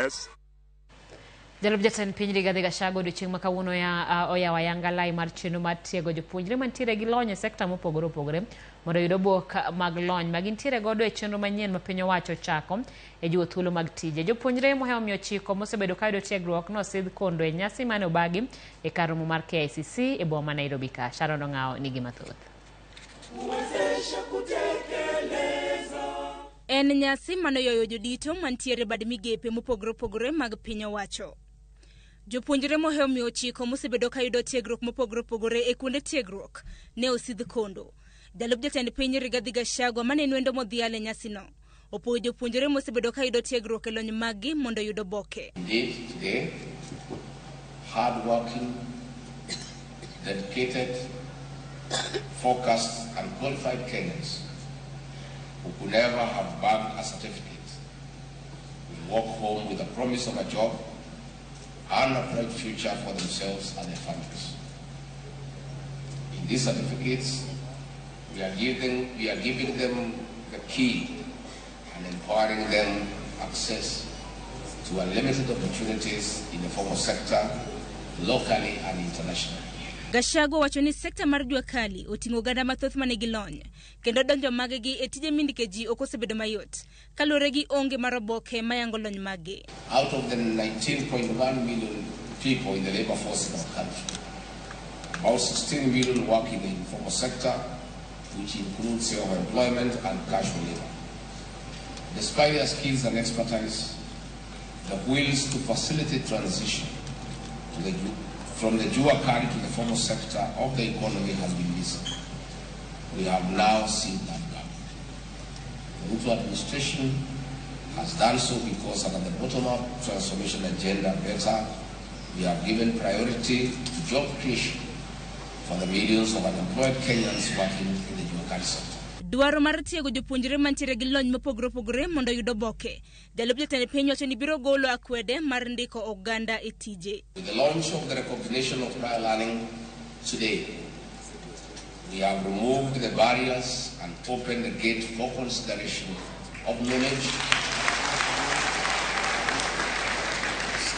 mess. Jalub jatend piny Rigathi Gachagua odiochieng' makawuono oyawo ayanga lai mar chenro mar tiego jopuonjre mantiere gi lony e sekta mopogore opogore mondo oyud oboke mag lony ma gintiere godo e chenro manyien ma piny owacho chako e jiwo thuolo mag tije. Jopuonjre mohewo 900 mosebedo ka yudo tiegruok nosidh kondo e nyasi mane obagi e kar romo mar KICC e boma ma Nairobi ka. Sharon Ong'ao nigi mathoth. En nyasi manoyoyo jodito mantiere bad migepe mopogore opogore mag piny owacho. Jopuonjre mohewo 900 mosebedo ka yudo tiegruok mopogore opogore e kuonde tiegruok ne osidh kondo. Jalub jatend piny Rigathi Gachagua mane nwendo modhial e nyasino opogo jopuonjre mosebedo ka yudo tiegruok e lony maggi mondo yudo oboke. Indeed, today, hard-working, dedicated, focused, and qualified Kenyans who could never have bagged a certificate will walk home with the promise of a job and a bright future for themselves and their families. In these certificates, we are giving them the key and empowering them access to unlimited opportunities in the formal sector, locally and internationally. Gachagua wacho ni sekta mar jua kali oting'o ganda mathoth manigi lony kendo donjo maggi e tije mindike ji ok osebedo mayot kalure gi onge mar oboke mayango lony maggi. Out of the 19.1 million people in the labor force in our country, about 16 million work in the informal sector, which includes self-employment and casual labor. Despite their skills and expertise, the wills to facilitate transition from the jua kali to the formal sector of the economy has been missing. We have now seen that gap. The Ruto administration has done so because under the bottom-up transformation agenda better, we have given priority to job creation for the millions of unemployed Kenyans working in the jua kali sector. Dwaro mar tiego jopuonjre mantiere gi lony mopogore opogore mondo yudo oboke. Jalub jatend piny wacho ni biro golo akwede mar ndiko oganda e tije. With the launch of the recognition of prior learning today, we have removed the barriers and opened the gate for consideration of knowledge,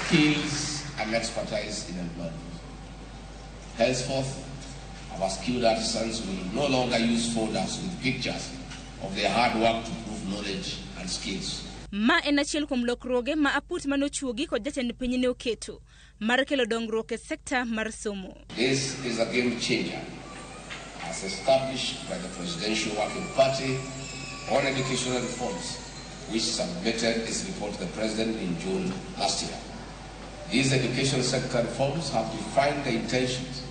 skills, and expertise in employment. Henceforth, our skilled artisans will no longer use folders with pictures of their hard work to prove knowledge and skills. Ma en achiel kuom lokruoge ma aput manochuogi kod jatend piny ne oketo mar kelo dongruok e sekta mar somo. This is a game changer as established by the Presidential Working Party on educational reforms, which submitted its report to the President in June last year. These education sector reforms have defined the intentions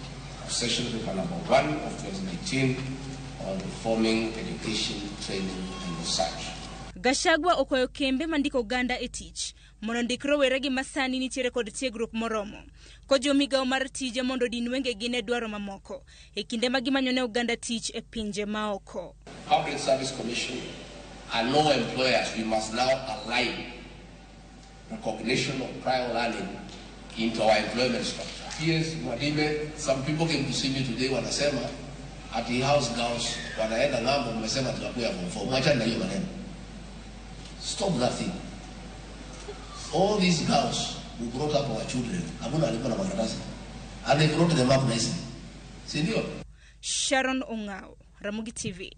Session paper number 1 of 2019 on reforming education, training and research. Gachagua okwayo kembe mandiko oganda e tich mondo ndik rowere gi masani nitiere kod tiegruok moromo ko jomigawo mar tije mondo din wenge gi ne dwaro mamoko e kinde ma gimanyone oganda tich e pinje maoko. Public Service Commission and no employers, we must now align recognition of prior learning into our employment structure. Yes, Mwadime, some people came to see me today wanasema at the house girls wanaenda ngambo mmesema tunakuya form 4. Mwacha na hiyo maneno. Stop that thing. All these girls who brought up our children, hakuna alikuwa na makaratasi. And they brought them up nicely. Si ndio? Sharon Ong'ao, Ramogi TV.